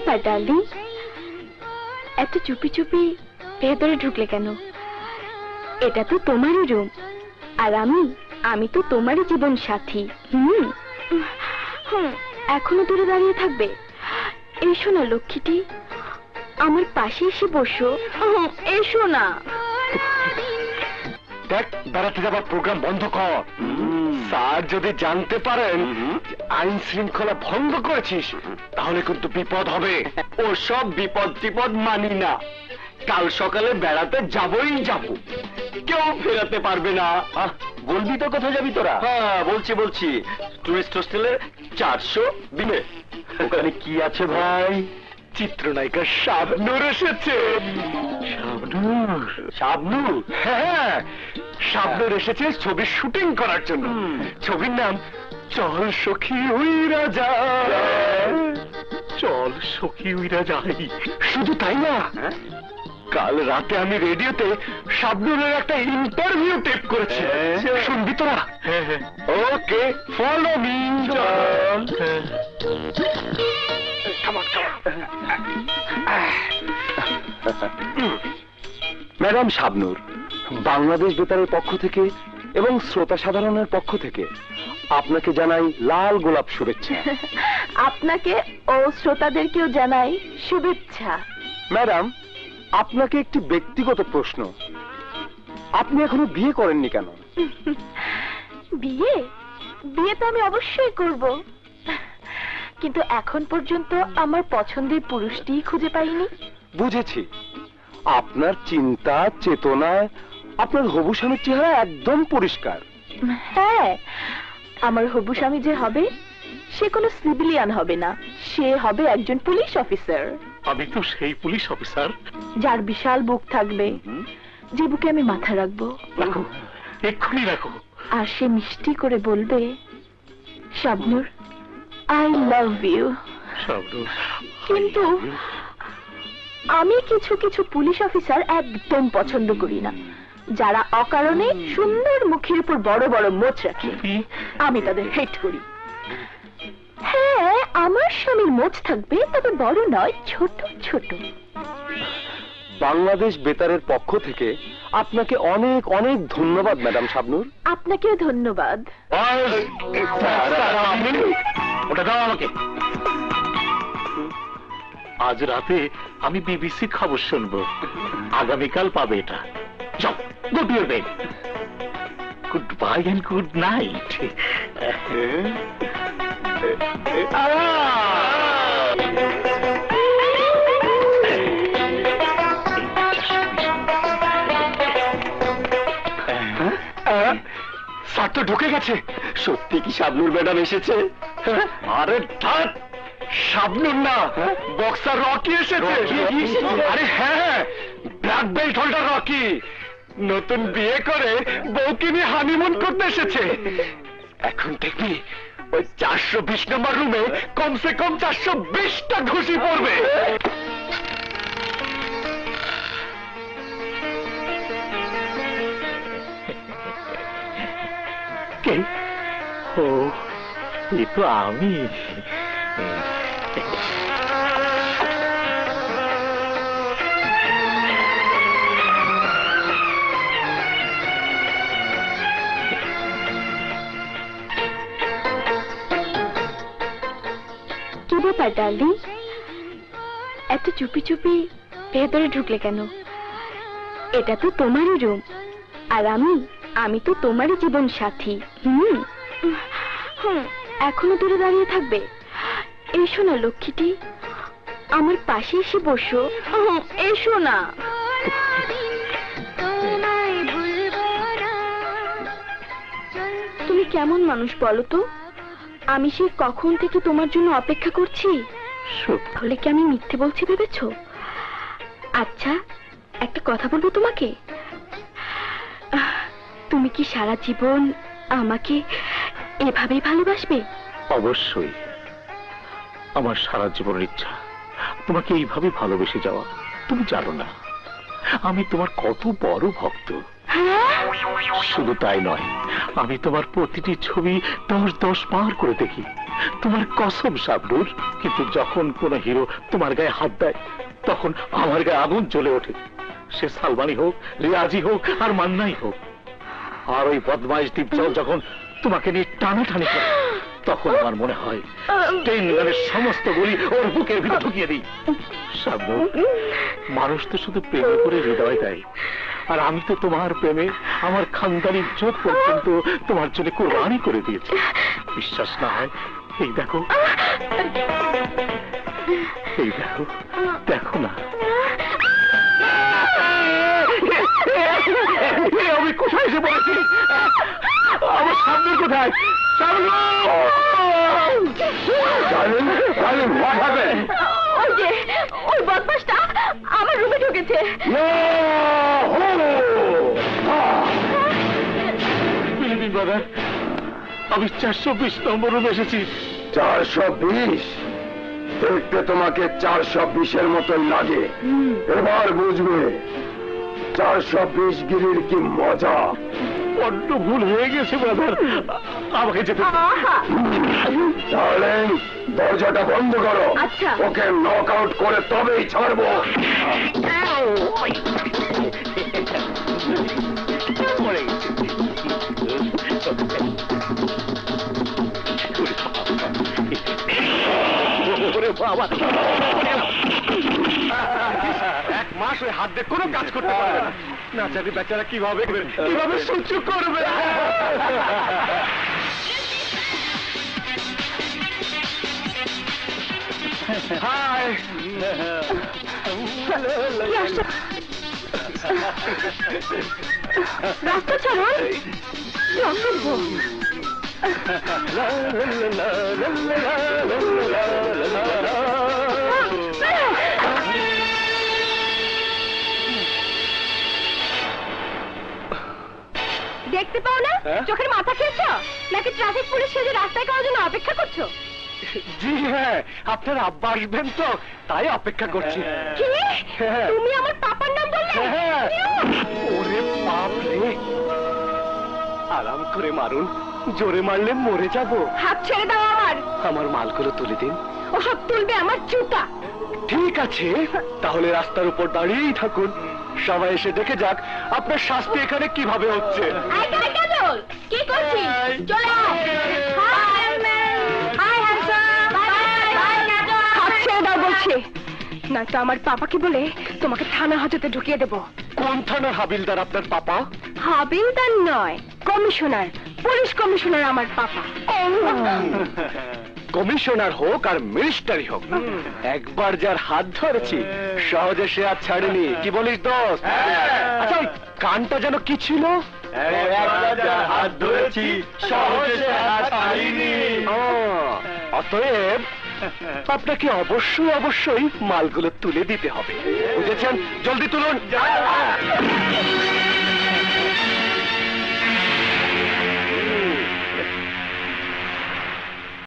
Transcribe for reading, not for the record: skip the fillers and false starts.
ব্যাপার ডার্লিং, এত চুপি চুপি ভেতরে ঢুকলে কেন? এটা তো তোমারই রুম, আর আমি তো তোমারই জীবন সাথী। এখনো দূরে দাঁড়িয়ে থাকবে? এসো না লক্ষ্মীটি, আমার পাশে এসে বসো। এসো না। দেখ, বেড়াতে যাবার প্রোগ্রাম বন্ধ কর। স্যার যদি জানতে পারেন আইন শৃঙ্খলা ভঙ্গ করেছিস, তাহলে কিন্তু বিপদ হবে। ও সব বিপদ টিপদ মানি না। কাল সকালে বেড়াতে যাবই যাব, কেউ ফেরাতে পারবে না। বলবি তো কোথায় যাবি তোরা? হ্যাঁ বলছি, টুরিস্ট হোস্টেলে 400 বিলে। ওখানে কি আছে ভাই? চিত্রনায়িকা শাবনূর এসেছে। শাবনূর? হ্যাঁ, শাবনূর এসেছে ছবির শুটিং করার জন্য। ছবির নাম চল সখী উইরা যায়। চল সখী উইরা যাই। শুধু তাই না, কাল রাতে আমি রেডিওতে শাবনূরের একটা ইন্টারভিউ টেপ করেছি। শুনবি তোরা? Okay, follow me. Madam Shabnur, Bangladesh বেতারের পক্ষ থেকে এবং শ্রোতা সাধারণের পক্ষ থেকে আপনাকে জানাই লাল গোলাপ শুভেচ্ছা। আপনাকে ও শ্রোতাদেরকেও জানাই শুভেচ্ছা। ম্যাডাম, আপনাকে একটি ব্যক্তিগত প্রশ্ন। আপনি এখনো বিয়ে করেননি কেন? বিয়ে বিয়ে তো আমি অবশ্যই করব, কিন্তু এখন পর্যন্ত আমার পছন্দের পুরুষটি খুঁজে পাইনি। বুঝেছি, আপনার চিন্তা চেতনায় আপনার হবু স্বামীর চেহারা একদম পরিষ্কার। হ্যাঁ, আমার হবু স্বামী যে হবে সে কোনো সিভিলিয়ান হবে না, সে হবে একজন পুলিশ অফিসার। আমি তো সেই পুলিশ অফিসার। যার বিশাল বুক থাকবে, যে বুকে আমি মাথা রাখবো। রাখো, এক্ষুনি রাখো। আর সে মিষ্টি করে বলবে, শাবনূর আই লাভ ইউ। কিন্তু আমি কিছু কিছু পুলিশ অফিসার একদম পছন্দ করি না, যারা অকারণে সুন্দর মুখের উপর বড় বড় মোচ রাখে। আমি তাদের হেট করি। হ্যাঁ, আমার স্বামীর মোচ থাকবে, তবে বড় নয়, ছোট ছোট। বাংলাদেশ বেতারের পক্ষ থেকে আপনাকে অনেক অনেক ধন্যবাদ ম্যাডাম শাবনূর। আপনাকেও ধন্যবাদ। ওটা দাও আমাকে। আজ রাতে আমি বিবিসির খবর শুনবো, আগামীকাল পাবে এটা। চল, go to your bed. Good bye and good night. Sir তো ঢুকে গেছে। সত্যি কি শাবনূর ম্যাডাম এসেছে? আরে ধ্যাৎ, শাবনূর না, বক্সার রকি এসেছে। আরে হ্যাঁ, ব্ল্যাক বেল্ট হোল্ডার রকি নতুন বিয়ে করে বউকে নিয়ে হানিমুন করতে এসেছে। এখন দেখবি ওই 420 নম্বর রুমে কমসে কম 420টা ঘুষি পড়বে। কে? ও, এ তো আমি। কি ব্যাপার ডার্লিং, এত চুপি চুপি ভেতরে ঢুকলে কেন? এটা তো তোমারই রুম, আর আমি তো তোমারই জীবন সাথী। এখনো দূরে দাঁড়িয়ে থাকবে? এসো না লক্ষ্মীটি, আমার পাশে এসে বসো। এসো না। তুমি কেমন মানুষ বলো তো? আমি সেই কখন থেকে তোমার জন্য অপেক্ষা করছি। তাহলে কি আমি মিথ্যে বলছি ভেবেছো? আচ্ছা, একটা কথা বলবো তোমাকে। তুমি কি সারা জীবন আমাকে এভাবেই ভালোবাসবে? অবশ্যই, আমার সারা জীবনের ইচ্ছা তোমাকে এইভাবে ভালোবেসে যাওয়া। তুমি জানো না আমি তোমার কত বড় ভক্ত। শুধু তাই নয়, আমি তোমার প্রতিটি ছবি 10 বার করে দেখি। তোমার কসম শাবনূর। কিন্তু যখন কোন হিরো তোমার গায়ে হাত দেয় তখন আমার গায়ে আগুন জ্বলে ওঠে। সে সালমানি হোক, রিয়াজি হোক আর মান্নাই হোক। আর ওই বদমাইশ দীপজল যখন তোমাকে নিয়ে টানাটানি করে তখন আমার মনে হয় টেনগানের সমস্ত গুলি ওর বুকের ভিতর ঢুকিয়ে দিই। শাবনূর, মানুষ তো শুধু প্রেমে করে হৃদয় দেয়, আর আমি তো তোমার প্রেমে আমার খানদানি ইজ্জত পর্যন্ত তোমার জন্য কোরবানি করে দিয়েছি। বিশ্বাস না হয় এই দেখো, এই দেখো, দেখো না আমি কোথায় এসে পড়েছি। আমার সামনে কোথায়? ওই যে ওই বদমাসটা আমার রুমে ঢুকেছে। ব্রাদার, আমি 420 নম্বর রুমে এসেছি। 420? দেখতে তোমাকে 420-এর মতোই লাগে। এবার বুঝবে 420 গিরির কি মজা। বড্ড ভুল হয়ে গেছে ব্রাদার, আমাকে যেতে। ডার্লিং, দরজাটা বন্ধ করো। আচ্ছা। ওকে নক আউট করে তবেই ছাড়বো। পড়ে গেছে। ওরে বাবা, 1 মাস ওই হাত দিয়ে কোনো কাজ করতে পারবে না। না জানি বেচারা কিভাবে সহ্য করবে। হাই, রাস্তা ছাড়ুন। কি অসভ্য। দেখতে পাও না চোখের মাথা খেয়েছ নাকি ট্রাফিক পুলিশ সেজে রাস্তায় কারোর জন্য অপেক্ষা করছো? জি হ্যাঁ, আপনার আব্বা আসবেন তো তাই অপেক্ষা করছি। কি তুমি আমার পাপার নাম বললে? ওরে বাপ রে, আরাম করে মারুন, জোরে মারলে মরে যাব। হাত ছেড়ে দাও আমার। আমার মালগুলো তুলে দিন। ওসব তুলবে আমার জুতা। ঠিক আছে, তাহলে রাস্তার উপর দাঁড়িয়েই থাকুন, সবাই এসে দেখে যাক আপনার শাস্তি এখানে কিভাবে হচ্ছে। কি করছিস? চলে আয়। Hi handsome. হাত ছেড়ে দাও বলছি, নয়তো আমার পাপাকে বলে তোমাকে থানা হাজতে ঢুকিয়ে দেব। কোন থানার হাবিলদার আপনার পাপা? হাবিলদার নয়, কমিশনার, পুলিশ কমিশনার আমার পাপা। কমিশনার হোক আর মিনিস্টারই হোক, একবার যার হাত ধরেছি সহজে সে আর ছাড়েনি। কি বলিস দোস্ত? আচ্ছা, ওই গানটা যেন কি ছিল? একবার যার হাত ধরেছি সহজে সে আর ছাড়িনি। অতএব আপনাকে অবশ্যই অবশ্যই মালগুলো তুলে দিতে হবে, বুঝেছেন? জলদি তুলুন।